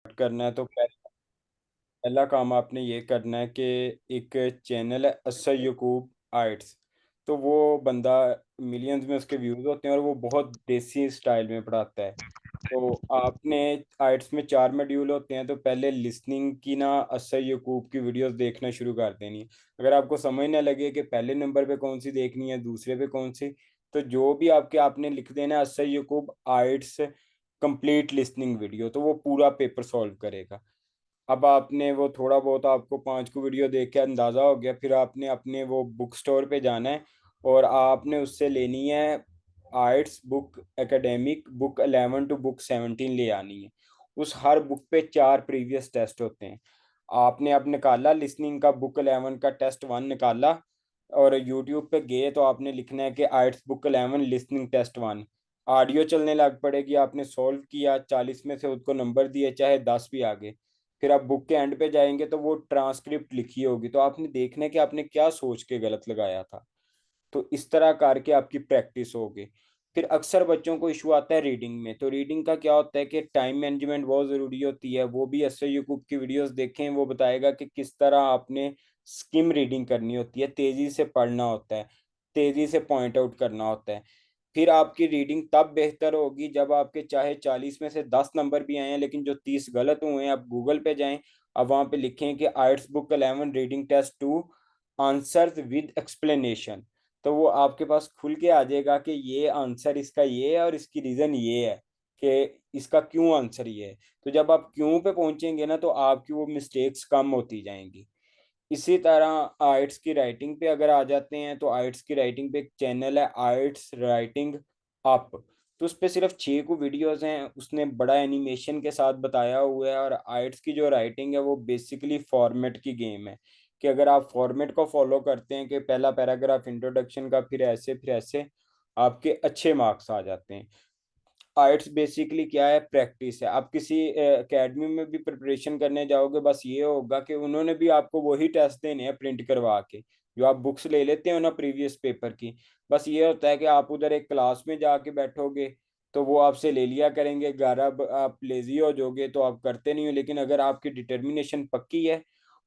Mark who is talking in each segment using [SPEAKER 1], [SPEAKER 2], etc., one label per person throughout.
[SPEAKER 1] करना है तो पहला काम आपने ये करना है कि एक चैनल है अस्सर यकूब आर्ट्स। तो वो बंदा मिलियंस में उसके व्यूज होते हैं और वो बहुत देसी स्टाइल में पढ़ाता है। तो आपने आर्ट्स में 4 मॉड्यूल होते हैं, तो पहले लिसनिंग की ना अस्सर यकूब की वीडियोस देखना शुरू कर देनी है। अगर आपको समझ ना लगे कि पहले नंबर पे कौन सी देखनी है दूसरे पे कौन सी, तो जो भी आपके आपने लिख देना है अस्सर यकूब आर्ट्स कंप्लीट लिसनिंग वीडियो, तो वो पूरा पेपर सॉल्व करेगा। अब आपने वो थोड़ा बहुत आपको 5 को वीडियो देख के अंदाज़ा हो गया, फिर आपने अपने वो बुक स्टोर पे जाना है और आपने उससे लेनी है arts book academic book 11 to book 17 ले आनी है। उस हर बुक पे 4 प्रीवियस टेस्ट होते हैं। आपने अब निकाला लिसनिंग का बुक 11 का टेस्ट 1 निकाला और यूट्यूब पे गए तो आपने लिखना है कि arts book 11 listening test 1। Audio चलने लग पड़ेगी, आपने सॉल्व किया 40 में से उसको नंबर दिए चाहे 10 भी आ गए। फिर आप बुक के एंड पे जाएंगे तो वो ट्रांसक्रिप्ट लिखी होगी, तो आपने देखना है कि आपने क्या सोच के गलत लगाया था। तो इस तरह करके आपकी प्रैक्टिस होगी। फिर अक्सर बच्चों को इशू आता है रीडिंग में, तो रीडिंग का क्या होता है कि टाइम मैनेजमेंट बहुत ज़रूरी होती है। वो भी एस यूट्यूब की वीडियोस देखें, वो बताएगा कि किस तरह आपने स्किम रीडिंग करनी होती है, तेज़ी से पढ़ना होता है, तेज़ी से पॉइंट आउट करना होता है। फिर आपकी रीडिंग तब बेहतर होगी जब आपके चाहे 40 में से 10 नंबर भी आए हैं लेकिन जो 30 गलत हुए हैं, आप गूगल पे जाएं, अब वहाँ पे लिखें कि arts book 11 reading test 2 answers with explanation. तो वो आपके पास खुल के आ जाएगा कि ये आंसर इसका ये है और इसकी रीज़न ये है कि इसका क्यों आंसर ये है। तो जब आप क्यों पे पहुंचेंगे ना, तो आपकी वो मिस्टेक्स कम होती जाएंगी। इसी तरह आर्ट्स की राइटिंग पे अगर आ जाते हैं, तो आर्ट्स की राइटिंग पे एक चैनल है आर्ट्स राइटिंग अप। तो उस पे सिर्फ 6 को वीडियोस हैं, उसने बड़ा एनिमेशन के साथ बताया हुआ है। और आर्ट्स की जो राइटिंग है वो बेसिकली फॉर्मेट की गेम है, कि अगर आप फॉर्मेट को फॉलो करते हैं कि पहला पैराग्राफ इंट्रोडक्शन का, फिर ऐसे आपके अच्छे मार्क्स आ जाते हैं। आर्ट्स बेसिकली क्या है, प्रैक्टिस है। आप किसी एकेडमी में भी प्रिपरेशन करने जाओगे, बस ये होगा कि उन्होंने भी आपको वही टेस्ट देने हैं प्रिंट करवा के, जो आप बुक्स ले लेते हो ना प्रीवियस पेपर की। बस ये होता है कि आप उधर एक क्लास में जाके बैठोगे तो वो आपसे ले लिया करेंगे। घर अब आप लेजी हो जाओगे तो आप करते नहीं हो। लेकिन अगर आपकी डिटर्मिनेशन पक्की है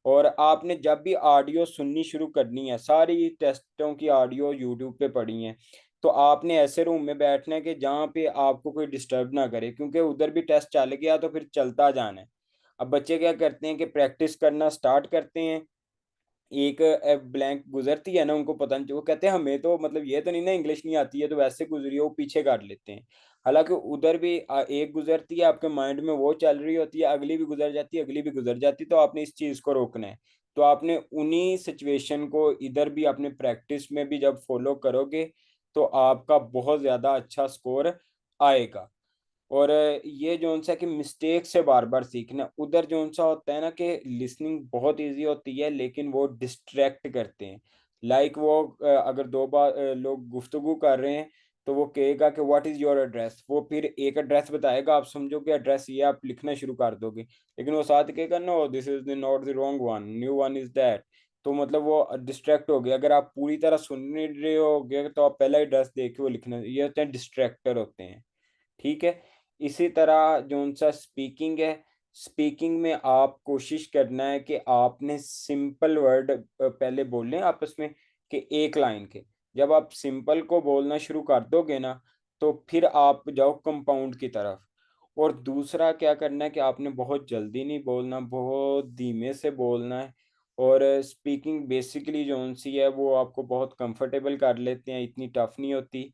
[SPEAKER 1] और आपने जब भी ऑडियो सुननी शुरू करनी है, सारी टेस्टों की ऑडियो यूट्यूब पे पड़ी है, तो आपने ऐसे रूम में बैठना है कि जहाँ पे आपको कोई डिस्टर्ब ना करे, क्योंकि उधर भी टेस्ट चल गया तो फिर चलता जाना है। अब बच्चे क्या करते हैं कि प्रैक्टिस करना स्टार्ट करते हैं, एक ब्लैंक गुजरती है ना, उनको पता नहीं, वो कहते हैं हमें तो मतलब ये तो नहीं ना इंग्लिश नहीं आती है तो वैसे गुजरी है, वो पीछे कर लेते हैं। हालांकि उधर भी एक गुजरती है, आपके माइंड में वो चल रही होती है, अगली भी गुजर जाती है, अगली भी गुजर जाती है, तो आपने इस चीज़ को रोकना है। तो आपने उन्हीं सिचुएशन को इधर भी अपने प्रैक्टिस में भी जब फॉलो करोगे तो आपका बहुत ज़्यादा अच्छा स्कोर आएगा। और ये जोन सा कि मिस्टेक से बार बार सीखना, उधर जोन सा होता है ना कि लिसनिंग बहुत इजी होती है लेकिन वो डिस्ट्रैक्ट करते हैं। लाइक वो अगर दो बार लोग गुफ्तगू कर रहे हैं तो वो कहेगा कि व्हाट इज़ योर एड्रेस, वो फिर एक एड्रेस बताएगा, आप समझोगे एड्रेस ये, आप लिखना शुरू कर दोगे। लेकिन वो साथ कहेगा no this is the not the wrong one, new one is that. तो मतलब वो डिस्ट्रैक्ट हो गया। अगर आप पूरी तरह सुन नहीं रहे होगे तो आप पहला एड्रेस देख के वो लिखना, ये होते हैं डिस्ट्रैक्टर होते हैं। ठीक है। इसी तरह जो सा स्पीकिंग है, स्पीकिंग में आप कोशिश करना है कि आपने सिंपल वर्ड पहले बोलने आपस में, कि एक लाइन के। जब आप सिंपल को बोलना शुरू कर दोगे ना, तो फिर आप जाओ कंपाउंड की तरफ। और दूसरा क्या करना है कि आपने बहुत जल्दी नहीं बोलना, बहुत धीमे से बोलना है। और स्पीकिंग बेसिकली जो सी है वो आपको बहुत कंफर्टेबल कर लेते हैं, इतनी टफ नहीं होती।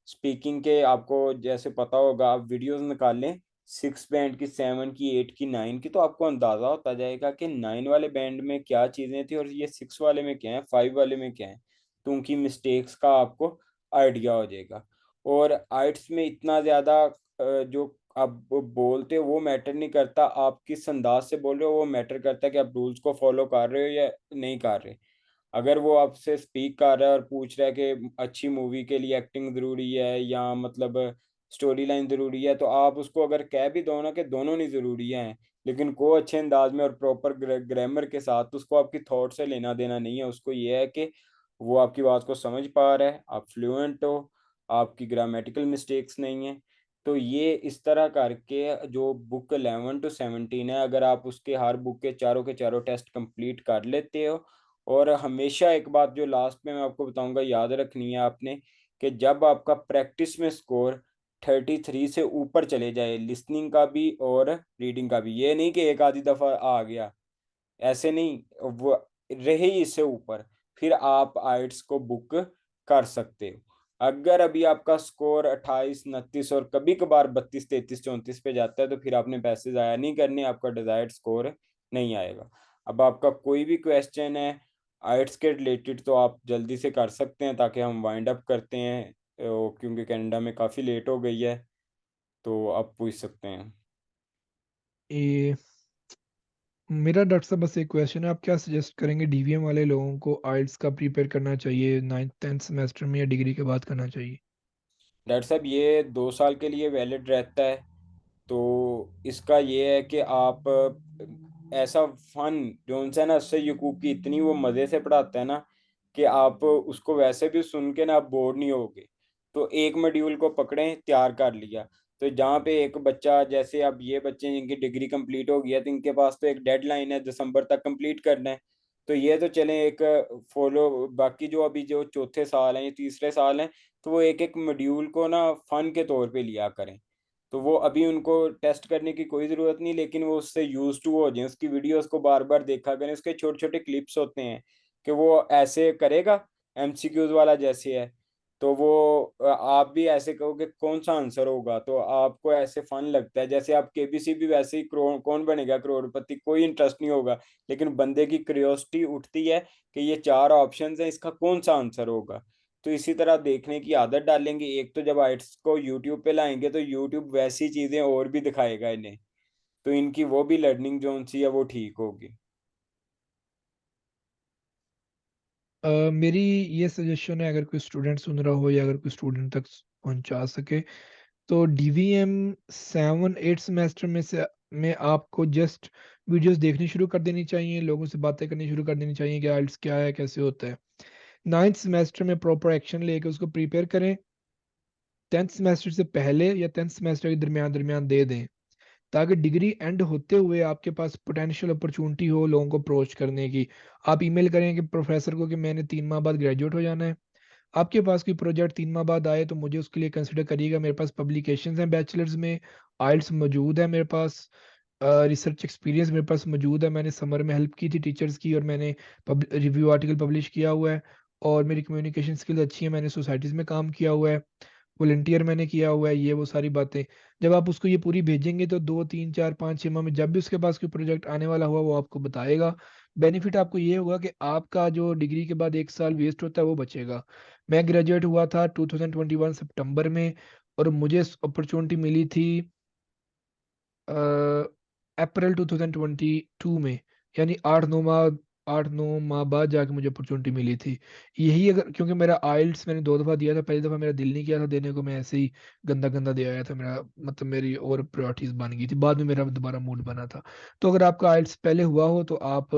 [SPEAKER 1] स्पीकिंग के आपको जैसे पता होगा, आप वीडियोस निकालें 6 बैंड की, 7 की, 8 की, 9 की, तो आपको अंदाज़ा होता जाएगा कि 9 वाले बैंड में क्या चीज़ें थी और ये 6 वाले में क्या है, 5 वाले में क्या है। तो उनकी मिस्टेक्स का आपको आइडिया हो जाएगा। और आर्ट्स में इतना ज़्यादा जो आप बोलते हो वो मैटर नहीं करता, आप किस अंदाज से बोल रहे हो वो मैटर करता है, कि आप रूल्स को फॉलो कर रहे हो या नहीं कर रहे। अगर वो आपसे स्पीक कर रहा है और पूछ रहा है कि अच्छी मूवी के लिए एक्टिंग ज़रूरी है या मतलब स्टोरी लाइन ज़रूरी है, तो आप उसको अगर कह भी दो ना कि दोनों नहीं ज़रूरी हैं, लेकिन को अच्छे अंदाज में और प्रॉपर ग्रामर के साथ, तो उसको आपकी थॉट से लेना देना नहीं है। उसको ये है कि वो आपकी बात को समझ पा रहा है, आप फ्लुएंट हो, आपकी ग्रामेटिकल मिस्टेक्स नहीं है। तो ये इस तरह करके जो बुक 11 to 17 है, अगर आप उसके हर बुक के चारों टेस्ट कंप्लीट कर लेते हो, और हमेशा एक बात जो लास्ट में मैं आपको बताऊंगा याद रखनी है आपने, कि जब आपका प्रैक्टिस में स्कोर 33 से ऊपर चले जाए, लिसनिंग का भी और रीडिंग का भी, ये नहीं कि एक आधी दफ़ा आ गया, ऐसे नहीं, वो रहे ही इससे ऊपर, फिर आप आइट्स को बुक कर सकते हो। अगर अभी आपका स्कोर 28 29 और कभी कभार 32 33 34 पे जाता है, तो फिर आपने पैसे ज़ाया नहीं करने, आपका डिजायर्ड स्कोर नहीं आएगा। अब आपका कोई भी क्वेश्चन है आइट्स के रिलेटेड तो आप जल्दी से कर सकते हैं, ताकि हम वाइंड अप करते हैं, क्योंकि कनाडा में काफ़ी लेट हो गई है, तो आप पूछ सकते हैं।
[SPEAKER 2] ये मेरा डॉक्टर साहब बस एक क्वेश्चन है, आप क्या सजेस्ट करेंगे डीवीएम वाले लोगों को आइल्स का प्रिपेयर करना चाहिए 9th 10th सेमेस्टर में या डिग्री के बाद करना चाहिए?
[SPEAKER 1] डॉक्टर साहब ये 2 साल के लिए वैलिड रहता है, तो इसका ये है कि आप ऐसा फन जो उनसे ना, उससे यकूब की इतनी वो मज़े से पढ़ाता है ना, कि आप उसको वैसे भी सुन के ना आप बोर नहीं होगे। तो एक मॉड्यूल को पकड़ें, तैयार कर लिया, तो जहाँ पे एक बच्चा, जैसे अब ये बच्चे जिनकी डिग्री कंप्लीट हो गई है, तो इनके पास तो एक डेडलाइन है, दिसंबर तक कंप्लीट करना है। तो ये तो चलें एक फॉलो, बाकी जो अभी जो चौथे साल हैं या तीसरे साल हैं, तो वो एक एक मॉड्यूल को ना फन के तौर पे लिया करें। तो वो अभी उनको टेस्ट करने की कोई ज़रूरत नहीं, लेकिन वो उससे यूज टू हो जाए, उसकी वीडियोस को बार बार देखा करें, उसके छोटे छोटे क्लिप्स होते हैं कि वो ऐसे करेगा, एमसीक्यूज वाला जैसे है, तो वो आप भी ऐसे कहोगे कौन सा आंसर होगा, तो आपको ऐसे फन लगता है, जैसे आप केबीसी भी वैसे ही कौन बनेगा करोड़पति, कोई इंटरेस्ट नहीं होगा, लेकिन बंदे की क्यूरियोसिटी उठती है कि ये चार ऑप्शंस हैं, इसका कौन सा आंसर होगा। तो इसी तरह देखने की आदत डालेंगे, एक तो जब आइट्स को यूट्यूब पे लाएंगे, तो यूट्यूब वैसी चीजें और भी दिखाएगा इन्हें, तो इनकी वो भी लर्निंग जो सी है वो ठीक होगी।
[SPEAKER 2] मेरी ये सजेशन है, अगर कोई स्टूडेंट सुन रहा हो या अगर कोई स्टूडेंट तक पहुंचा सके, तो डीवीएम 7 8 सेमेस्टर में आपको जस्ट वीडियोस देखनी शुरू कर देनी चाहिए, लोगों से बातें करनी शुरू कर देनी चाहिए कि आइल्स क्या है, कैसे होता है। 9th सेमेस्टर में प्रॉपर एक्शन लेके उसको प्रिपेयर करें, 10th सेमेस्टर से पहले या 10th सेमेस्टर के दरमियान दरमियान दे दें, ताकि डिग्री एंड होते हुए आपके पास पोटेंशियल अपॉर्चुनिटी हो लोगों को अप्रोच करने की। आप ईमेल करें कि प्रोफेसर को कि मैंने 3 माह बाद ग्रेजुएट हो जाना है, आपके पास कोई प्रोजेक्ट 3 माह बाद आए तो मुझे उसके लिए कंसिडर करिएगा, मेरे पास पब्लिकेशंस हैं बैचलर्स में, आइल्स मौजूद है मेरे पास, रिसर्च एक्सपीरियंस मेरे पास मौजूद है, मैंने समर में हेल्प की थी टीचर्स की, और मैंने रिव्यू आर्टिकल पब्लिश किया हुआ है, और मेरी कम्युनिकेशन स्किल्स अच्छी है, मैंने सोसाइटीज़ में काम किया हुआ है, वॉलंटियर मैंने किया हुआ है, ये वो सारी बातें। जब आप उसको ये पूरी भेजेंगे तो 2 3 4 5 6 माह में जब भी उसके पास कोई प्रोजेक्ट आने वाला हुआ वो आपको बताएगा। बेनिफिट आपको ये होगा कि आपका जो डिग्री के बाद 1 साल वेस्ट होता है वो बचेगा। मैं ग्रेजुएट हुआ था 2021 सितंबर में, और मुझे अपॉर्चुनिटी मिली थी अप्रैल 2022 में, यानी 8 9 माह बाद जाके मुझे अपॉर्चुनिटी मिली थी। यही अगर, क्योंकि मेरा आइल्स मैंने 2 दफ़ा दिया था, पहली दफ़ा मेरा दिल नहीं किया था देने को, मैं ऐसे ही गंदा गंदा दे आया था, मेरा मतलब मेरी और प्रायोरिटीज बन गई थी, बाद में मेरा दोबारा मूड बना था। तो अगर आपका आइल्स पहले हुआ हो तो आप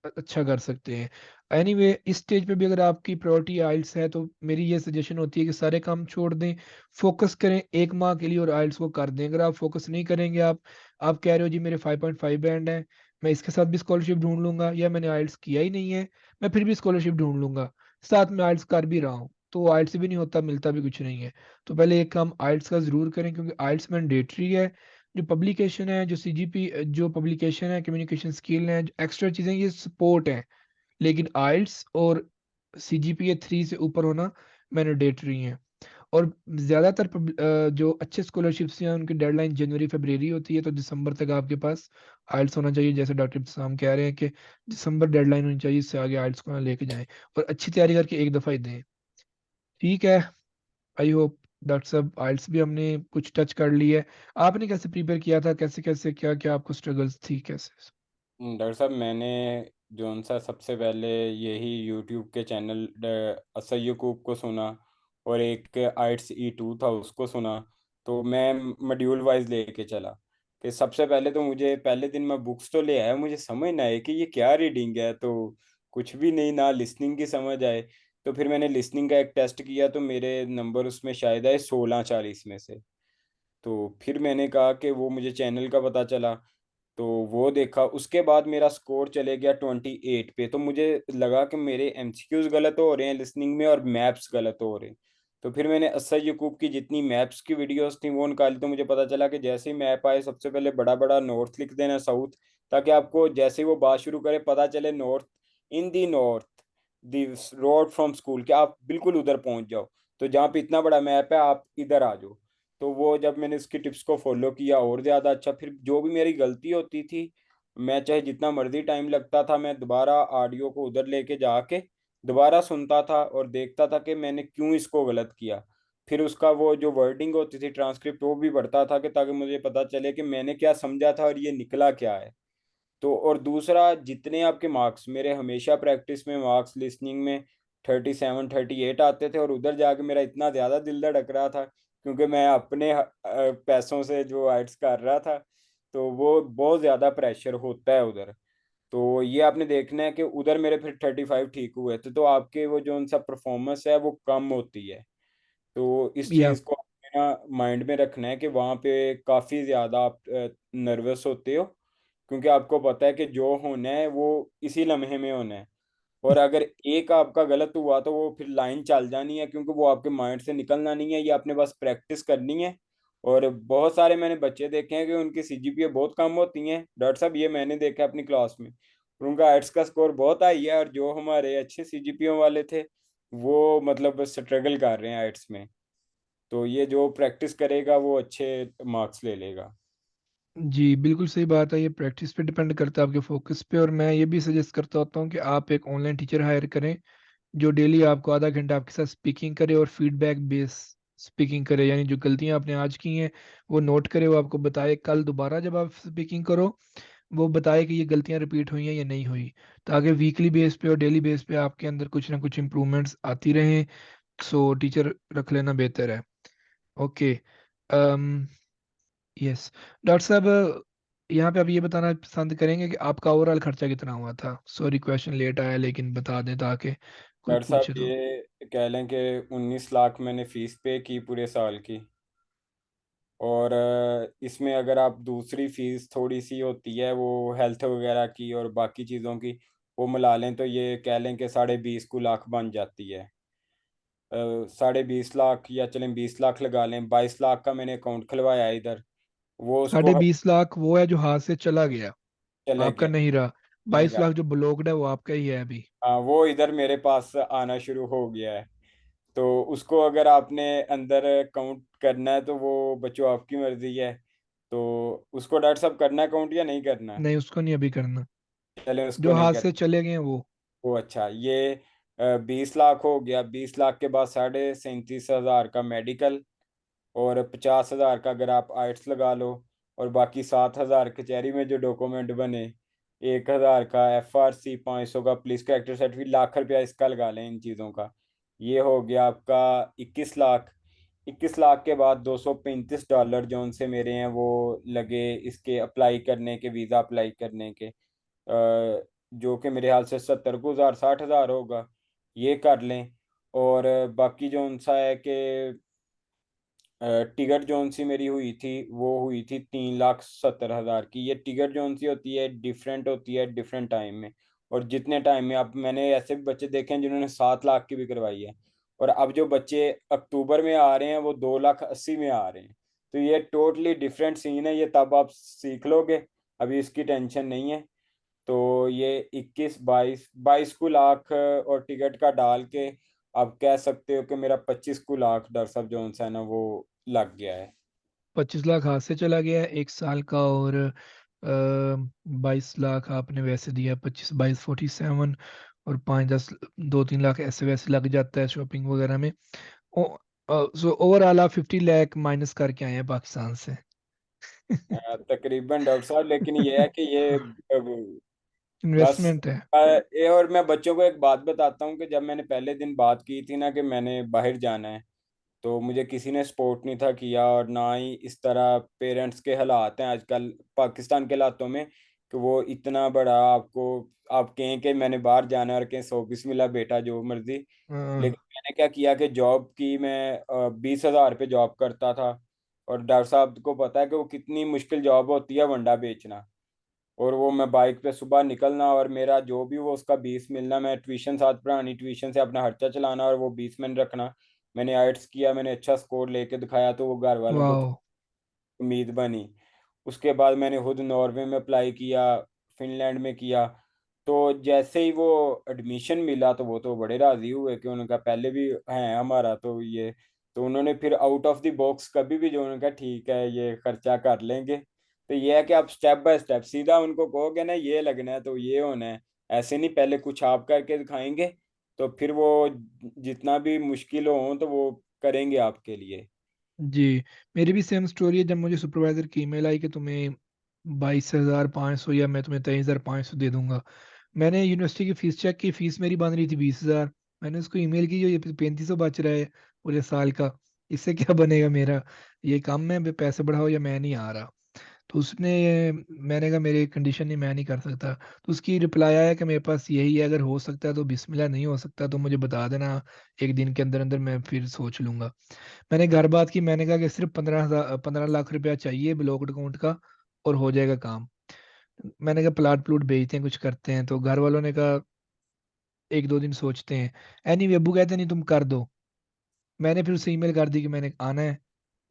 [SPEAKER 2] अच्छा कर सकते हैं। एनीवे इस स्टेज पे भी अगर आपकी प्रायोरिटी आइल्स है तो मेरी ये सजेशन होती है कि सारे काम छोड़ दें, फोकस करें 1 माह के लिए और आइल्स को कर दें। अगर आप फोकस नहीं करेंगे, आप कह रहे हो जी मेरे 5.5 बैंड है, मैं इसके साथ भी स्कॉलरशिप ढूंढ लूंगा, या मैंने आइल्स किया ही नहीं है मैं फिर भी स्कॉलरशिप ढूंढ लूंगा, साथ में आइल्स कर भी रहा हूँ, तो आइल्स भी नहीं होता, मिलता भी कुछ नहीं है। तो पहले एक काम आइल्स का जरूर करें, क्योंकि आइल्स मैंडेटरी है। जो पब्लिकेशन है, जो सीजीपी, जो पब्लिकेशन है, कम्युनिकेशन स्किल है, जो एक्स्ट्रा चीज़ें, ये सपोर्ट है, लेकिन आइल्स और सीजीपीए 3 से ऊपर होना मैंडेटरी है। और ज़्यादातर जो अच्छे स्कॉलरशिप्स हैं उनकी डेडलाइन जनवरी फरवरी होती है, तो दिसंबर तक आपके पास आइल्स होना चाहिए, जैसे डॉक्टर साहब कह रहे हैं कि दिसंबर डेडलाइन होनी चाहिए, इससे आगे आइल्स को ना लेके जाएं, और अच्छी तैयारी करके एक दफ़ा ही दें। ठीक है, आई होप डॉक्टर साहब आइल्स भी हमने कुछ टच कर ली है। आपने कैसे प्रिपेयर किया था, कैसे कैसे क्या क्या आपको स्ट्रगल्स थी कैसे?
[SPEAKER 1] डॉक्टर साहब मैंने जो सा सबसे पहले यही यूट्यूब के चैनल असयकूब को सुना, और एक आइट्स E2 था उसको सुना, तो मैं मॉड्यूल वाइज लेके चला, कि सबसे पहले तो मुझे पहले दिन मैं बुक्स तो ले आया, मुझे समझ ना आए कि ये क्या रीडिंग है, तो कुछ भी नहीं, ना लिसनिंग की समझ आए। तो फिर मैंने लिसनिंग का एक टेस्ट किया, तो मेरे नंबर उसमें शायद आए 16 40 में से। तो फिर मैंने कहा कि वो मुझे चैनल का पता चला, तो वो देखा। उसके बाद मेरा स्कोर चले गया 28 पे। तो मुझे लगा कि मेरे एमसीक्यूज गलत हो रहे हैं लिसनिंग में और मैप्स गलत हो रहे हैं। तो फिर मैंने असद यकूब की जितनी मैप्स की वीडियोस थी वो निकाली। तो मुझे पता चला कि जैसे ही मैप आए सबसे पहले बड़ा बड़ा नॉर्थ लिख देना, साउथ, ताकि आपको जैसे ही वो बात शुरू करे पता चले north, in the north, the road from school, कि आप बिल्कुल उधर पहुंच जाओ। तो जहाँ पे इतना बड़ा मैप है आप इधर आ जाओ। तो वो जब मैंने इसकी टिप्स को फॉलो किया और ज़्यादा अच्छा। फिर जो भी मेरी गलती होती थी, मैं चाहे जितना मर्जी टाइम लगता था, मैं दोबारा ऑडियो को उधर लेके जाके दोबारा सुनता था और देखता था कि मैंने क्यों इसको गलत किया। फिर उसका वो जो वर्डिंग होती थी ट्रांसक्रिप्ट वो भी पढ़ता था, कि ताकि मुझे पता चले कि मैंने क्या समझा था और ये निकला क्या है। तो और दूसरा, जितने आपके मार्क्स, मेरे हमेशा प्रैक्टिस में मार्क्स लिसनिंग में 37 38 आते थे, और उधर जाके मेरा इतना ज़्यादा दिल धड़क रहा था क्योंकि मैं अपने पैसों से जो आइट्स कर रहा था। तो वो बहुत ज़्यादा प्रेशर होता है उधर। तो ये आपने देखना है कि उधर मेरे फिर 35 ठीक हुए थे। तो आपके वो जो उनसा परफॉर्मेंस है वो कम होती है। तो इस
[SPEAKER 2] या
[SPEAKER 1] चीज़ को आपने ना माइंड में रखना है कि वहाँ पे काफ़ी ज़्यादा आप नर्वस होते हो, क्योंकि आपको पता है कि जो होना है वो इसी लम्हे में होना है। और अगर एक आपका गलत हुआ तो वो फिर लाइन चल जानी है, क्योंकि वो आपके माइंड से निकलना नहीं है। ये आपने बस प्रैक्टिस करनी है। और बहुत सारे मैंने बच्चे देखे हैं कि उनकी सीजीपीए बहुत कम होती हैं डॉक्टर साहब, ये मैंने देखा अपनी क्लास में। और उनका आर्ट्स का स्कोर बहुत हाई है, और जो हमारे अच्छे सीजीपीए वाले थे वो मतलब स्ट्रगल कर रहे हैं आर्ट्स में। तो ये जो प्रैक्टिस करेगा वो अच्छे मार्क्स ले लेगा।
[SPEAKER 2] जी, बिल्कुल सही बात है। ये प्रैक्टिस पे डिपेंड करता है, आपके फोकस पे। और मैं ये भी सजेस्ट करता होता हूँ कि आप एक ऑनलाइन टीचर हायर करें जो डेली आपको आधा घंटा आपके साथ स्पीकिंग करे और फीडबैक बेस स्पीकिंग करे। यानी जो गलतियां आपने आज की हैं वो नोट करे, वो आपको बताए कल दोबारा जब आप स्पीकिंग करो, वो बताए कि ये गलतियां रिपीट हुई हैं या नहीं हुई, ताकि वीकली बेस पे और डेली बेस पे आपके अंदर कुछ ना कुछ इम्प्रूवमेंट्स आती रहें। सो टीचर रख लेना बेहतर है। ओके। यस। डॉक्टर साहब, यहाँ पे आप ये बताना पसंद करेंगे कि आपका ओवरऑल खर्चा कितना हुआ था? सॉरी क्वेश्चन लेट आया, लेकिन बता दें ताकि कोई
[SPEAKER 1] डॉक्टर साहब
[SPEAKER 2] पूछे तो।
[SPEAKER 1] ये कह लें कि 19 लाख मैंने फीस पे की पूरे साल की। और इसमें अगर आप दूसरी फीस थोड़ी सी होती है वो हेल्थ वगैरह की और बाकी चीज़ों की, वो मिला लें तो ये कह लें कि 20.20 लाख बन जाती है। 20.20 लाख, या चलें 20 लाख लगा लें। 22 लाख का मैंने अकाउंट खुलवाया है इधर। वो उसको
[SPEAKER 2] 20.20 लाख वो है जो हाथ से चला गया,
[SPEAKER 1] चले
[SPEAKER 2] आपका
[SPEAKER 1] गया,
[SPEAKER 2] नहीं रहा।
[SPEAKER 1] नहीं
[SPEAKER 2] बाईस
[SPEAKER 1] रहा।
[SPEAKER 2] लाख जो ब्लॉक्ड है वो आपका ही है अभी।
[SPEAKER 1] हाँ, वो इधर मेरे पास आना शुरू हो गया है। तो उसको अगर आपने अंदर काउंट करना है तो वो बच्चों आपकी मर्जी है। तो उसको डॉक्टर साहब करना है काउंट या नहीं करना?
[SPEAKER 2] नहीं, उसको नहीं अभी करना।
[SPEAKER 1] चले उसको
[SPEAKER 2] जो
[SPEAKER 1] नहीं
[SPEAKER 2] हाथ
[SPEAKER 1] कर।
[SPEAKER 2] से चले गए हैं वो।
[SPEAKER 1] वो अच्छा, ये 20 लाख हो गया। 20 लाख के बाद 37,500 का मेडिकल, और 50,000 का अगर आप आइट्स लगा लो, और बाकी 7,000 कचहरी में जो डॉक्यूमेंट बने, 1,000 का FRC, 500 का पुलिस का एक्टर सर्टिफिकेट, लाख रुपया इसका लगा लें इन चीज़ों का। ये हो गया आपका 21 लाख। 21 लाख के बाद $235 जो उनसे मेरे हैं वो लगे इसके अप्लाई करने के, वीज़ा अप्लाई करने के। जो कि मेरे हाल से 70 को 60,000 होगा। ये कर लें। और बाकी जो उनसा है कि टिकट जोन सी मेरी हुई थी, वो हुई थी 3,70,000 की। ये टिकट जोन सी होती है, डिफरेंट होती है डिफरेंट टाइम में। और जितने टाइम में, अब मैंने ऐसे भी बच्चे देखे हैं जिन्होंने 7 लाख की भी करवाई है। और अब जो बच्चे अक्टूबर में आ रहे हैं वो 2,80,000 में आ रहे हैं। तो ये टोटली डिफरेंट सीन है, ये तब आप सीख लोगे। अभी इसकी टेंशन नहीं है। तो ये 21 22 22 को लाख और टिकट का डाल के आप कह सकते हो कि मेरा 25 को लाख डर सब जो है ना वो लग गया है।
[SPEAKER 2] 25 लाख हाथ से चला गया है 1 साल का। और 22 लाख आपने वैसे दिया, 25 22 47। और 5 10 2 3 लाख ऐसे वैसे लग जाता है शॉपिंग वगैरह में। सो ओवरऑल आप 50 लाख माइनस करके आए हैं पाकिस्तान से।
[SPEAKER 1] तकरीबन डॉक्टर साहब, लेकिन ये है कि ये बस
[SPEAKER 2] इन्वेस्टमेंट है।
[SPEAKER 1] ये। और मैं बच्चों को एक बात बताता हूँ कि जब मैंने पहले दिन बात की थी ना कि मैंने बाहर जाना है, तो मुझे किसी ने सपोर्ट नहीं था किया। और ना ही इस तरह पेरेंट्स के हालात हैं आजकल पाकिस्तान के हालातों में, कि वो इतना बड़ा आपको, आप कहें कि मैंने बाहर जाना है और कहें 100 बिस्मिल्लाह बेटा जो मर्जी।
[SPEAKER 2] हाँ।
[SPEAKER 1] लेकिन मैंने क्या किया कि जॉब की, मैं 20,000 पे जॉब करता था। और डॉक्टर साहब को पता है कि वो कितनी मुश्किल जॉब होती है वंडा बेचना। और वो मैं बाइक पे सुबह निकलना और मेरा जो भी वो उसका 20 मिलना, मैं ट्यूशन साथ पढ़ानी, ट्यूशन से अपना खर्चा चलाना और वो 20 मैंने रखना। मैंने आर्ट्स किया, मैंने अच्छा स्कोर लेके दिखाया तो वो घर वालों को
[SPEAKER 2] वाह।
[SPEAKER 1] उम्मीद बनी। उसके बाद मैंने खुद नॉर्वे में अप्लाई किया, फिनलैंड में किया। तो जैसे ही वो एडमिशन मिला तो वो तो बड़े राजी हुए कि उनका पहले भी है हमारा तो ये। तो उन्होंने फिर आउट ऑफ द बॉक्स कभी भी जो उन्होंने कहा ठीक है ये खर्चा कर लेंगे। तो ये है कि आप स्टेप बाय स्टेप सीधा उनको कहोगे ना ये लगना है तो ये होना है, ऐसे नहीं, पहले कुछ आप करके दिखाएंगे तो फिर वो जितना भी मुश्किल हो तो वो करेंगे आपके लिए।
[SPEAKER 2] जी, मेरी भी सेम स्टोरी है। जब मुझे सुपरवाइजर की ईमेल आई कि तुम्हें 22,500 या मैं तुम्हें 23,500 दे दूंगा, मैंने यूनिवर्सिटी की फीस चेक की, फीस मेरी बन रही थी 20,000। मैंने उसको ईमेल की, जो ये 3500 बच रहा है पूरे साल का, इससे क्या बनेगा मेरा, ये कम है, पैसे बढ़ाओ या मैं नहीं आ रहा। तो उसने, मैंने कहा मेरी कंडीशन नहीं, मैं नहीं कर सकता। तो उसकी रिप्लाई आया कि मेरे पास यही है, अगर हो सकता है तो बिस्मिल्लाह, नहीं हो सकता तो मुझे बता देना, एक दिन के अंदर अंदर मैं फिर सोच लूंगा। मैंने घर बात की, मैंने कहा कि सिर्फ 15 लाख रुपया चाहिए ब्लॉक्ड अकाउंट का और हो जाएगा काम। मैंने कहा प्लाट प्लूट बेचते हैं, कुछ करते हैं। तो घर वालों ने कहा एक दो दिन सोचते हैं। एनी अब्बू कहते नहीं तुम कर दो। मैंने फिर उसे ईमेल कर दी कि मैंने आना है।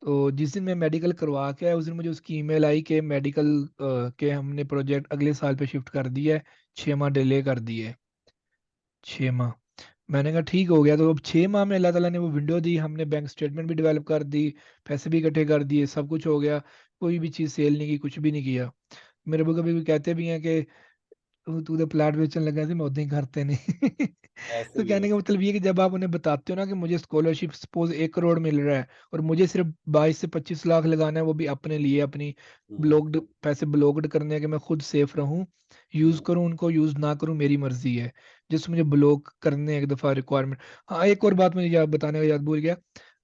[SPEAKER 2] तो जिस दिन मैं मेडिकल करवा के आया, उस दिन मुझे उसकी ईमेल आई कि मेडिकल के हमने प्रोजेक्ट अगले साल पे शिफ्ट कर दिया है, 6 माह डिले कर दिए। 6 माह। मैंने कहा ठीक हो गया। तो अब 6 माह में अल्लाह ताला ने वो विंडो दी, हमने बैंक स्टेटमेंट भी डेवलप कर दी, पैसे भी इकट्ठे कर दिए, सब कुछ हो गया। कोई भी चीज़ सेल नहीं की, कुछ भी नहीं किया। मेरे को कभी भी कहते भी हैं कि तू तो प्लाट बेचने लगा थी, मैं उदा ही करते नहीं।
[SPEAKER 1] ऐसे
[SPEAKER 2] तो
[SPEAKER 1] ही
[SPEAKER 2] कहने
[SPEAKER 1] है।
[SPEAKER 2] का मतलब ये है कि जब आप उन्हें बताते हो ना कि मुझे स्कॉलरशिप सपोज 1 करोड़ मिल रहा है और मुझे सिर्फ 22 से 25 लाख लगाना है, वो भी अपने लिए, अपनी
[SPEAKER 1] हम्म।
[SPEAKER 2] ब्लॉक्ड पैसे ब्लॉक्ड करने हैं कि मैं खुद सेफ रहूं, यूज
[SPEAKER 1] हम्म।
[SPEAKER 2] करूं उनको, यूज ना करूं मेरी मर्जी है। जिस मुझे ब्लॉक करने हैं एक दफा रिक्वायरमेंट। हाँ, एक और बात मुझे याद बताने का याद भूल गया।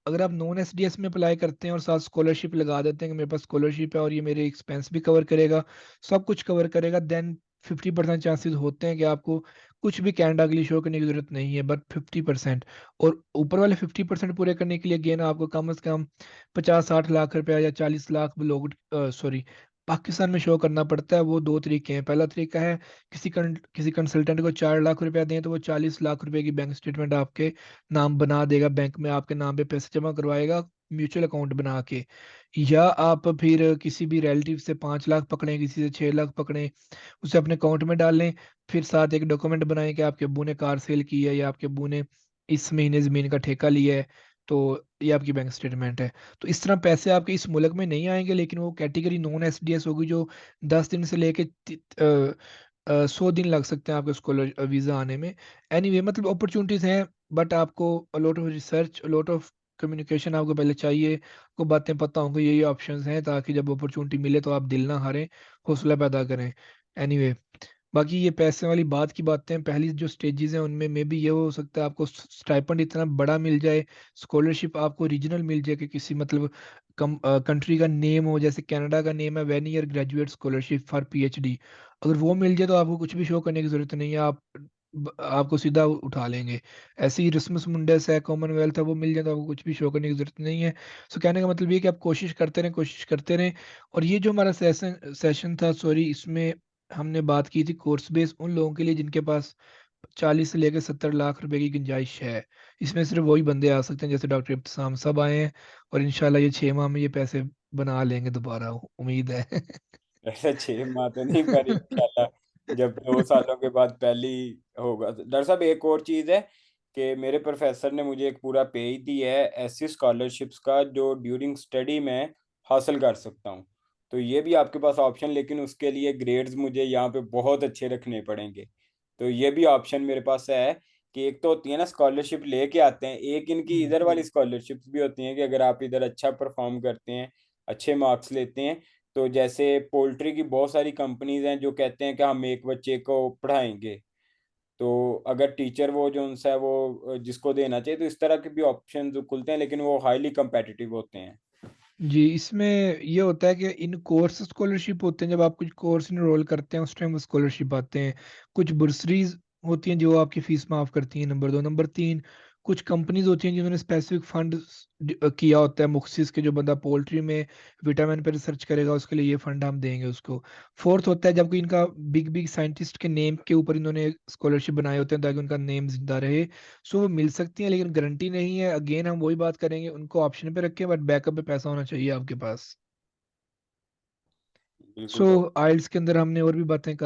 [SPEAKER 2] अगर आप नॉन एसडीएस में अप्लाई करते हैं और साथ स्कॉलरशिप लगा देते हैं कि मेरे पास स्कॉलरशिप है और ये मेरे एक्सपेंस भी कवर करेगा, सब कुछ कवर करेगा, देन 50% चांसेस होते हैं कि आपको कुछ भी कैनेडा के लिए शो करने की जरूरत नहीं है, बट 50%। और ऊपर वाले 50% पूरे करने के लिए गेन आपको कम से कम 50-60 लाख रुपया या 40 लाख लोग, सॉरी, पाकिस्तान में शो करना पड़ता है। वो दो तरीके हैं। पहला तरीका है, किसी कंसल्टेंट को 4 लाख रुपया दें तो वो 40 लाख रुपए की बैंक स्टेटमेंट आपके नाम बना देगा, बैंक में आपके नाम पे पैसे जमा करवाएगा, म्यूचुअल अकाउंट बना के। या आप फिर किसी भी रिलेटिव से 5 लाख पकड़ें, किसी से 6 लाख पकड़ें, उसे अपने अकाउंट में डाल लें। फिर साथ एक डॉक्यूमेंट बनाएं कि आपके अब्बू ने कार सेल की है या आपके अब्बू ने इस महीने जमीन का ठेका लिया है। तो ये आपकी बैंक स्टेटमेंट है। तो इस तरह पैसे आपके इस मुल्क में नहीं आएंगे, लेकिन वो कैटेगरी नॉन एसडीएस होगी जो 10 दिन से लेके 100 दिन लग सकते हैं आपके स्कॉलर वीज़ा आने में। एनीवे मतलब अपॉर्चुनिटीज़ हैं, बट आपको lot of research, lot of communication आपको पहले चाहिए, को बातें पता होंगी, यही ऑप्शंस हैं, ताकि जब अपॉर्चुनिटी मिले तो आप दिल ना हारें, हौसला पैदा करें। एनीवे, बाकी ये पैसे वाली बात की बातें हैं, पहली जो स्टेजेस हैं उनमें मे भी ये हो सकता है आपको स्टाइपेंड इतना बड़ा मिल जाए, स्कॉलरशिप आपको रीजनल मिल जाए कि किसी मतलब कंट्री का नेम हो, जैसे कनाडा का नेम है 1 year graduate scholarship for PhD. अगर वो मिल जाए तो आपको कुछ भी शो करने की जरूरत नहीं है, आपको सीधा उठा लेंगे। ऐसे ही रिस्मस मुंडस है, कॉमनवेल्थ है, वो मिल जाए तो आपको कुछ भी शो करने की जरूरत नहीं है। सो कहने का मतलब ये है कि आप कोशिश करते रहें, कोशिश करते रहें। और ये जो हमारा सेशन था, सॉरी, इसमें हमने बात की थी कोर्स बेस उन लोगों के लिए जिनके पास 40 से लेकर 70 लाख रुपए की गुंजाइश है। इसमें सिर्फ वही बंदे आ सकते हैं जैसे डॉक्टर इब्तिसाम सब आए हैं, और इंशाल्लाह ये 6 माह में ये पैसे बना लेंगे दोबारा, उम्मीद है।
[SPEAKER 1] ऐसा 6 माह तो नहीं, पर इंशाल्लाह जब 2 सालों के बाद पहली होगा डॉक्टर साहब। एक और चीज़ है कि मेरे प्रोफेसर ने मुझे एक पूरा पेज दिया है ऐसी स्कॉलरशिप्स का जो ड्यूरिंग स्टडी में हासिल कर सकता हूँ। तो ये भी आपके पास ऑप्शन, लेकिन उसके लिए ग्रेड्स मुझे यहाँ पे बहुत अच्छे रखने पड़ेंगे। तो ये भी ऑप्शन मेरे पास है कि एक तो होती है ना स्कॉलरशिप लेके आते हैं, एक इनकी इधर वाली स्कॉलरशिप्स भी होती हैं कि अगर आप इधर अच्छा परफॉर्म करते हैं, अच्छे मार्क्स लेते हैं, तो जैसे पोल्ट्री की बहुत सारी कंपनीज हैं जो कहते हैं कि हम एक बच्चे को पढ़ाएंगे, तो अगर टीचर वो जो उनसे है वो जिसको देना चाहिए, तो इस तरह के भी ऑप्शन जो खुलते हैं, लेकिन वो हाईली कंपेटिटिव होते हैं।
[SPEAKER 2] जी, इसमें ये होता है कि इन कोर्स स्कॉलरशिप होते हैं, जब आप कुछ कोर्स इनरोल करते हैं उस टाइम वो स्कॉलरशिप आते हैं। कुछ बुर्सरीज होती हैं जो आपकी फीस माफ करती हैं, नंबर 2। नंबर 3, कुछ कंपनीज होती हैं जिन्होंने स्पेसिफिक फंड किया होता है मुखसिस के, जो बंदा पोल्ट्री में विटामिन पे रिसर्च करेगा उसके लिए ये फंड हम देंगे उसको। फोर्थ होता है जब कोई इनका बिग बिग साइंटिस्ट के नेम के ऊपर इन्होंने स्कॉलरशिप बनाए होते हैं ताकि उनका नेम जिंदा रहे। सो वो मिल सकती है लेकिन गारंटी नहीं है। अगेन हम वही बात करेंगे, उनको ऑप्शन पे रखें बट बैकअप पे पैसा होना चाहिए आपके पास। सो
[SPEAKER 1] बिल्कुल।
[SPEAKER 2] आइल्स के अंदर हमने और भी बातें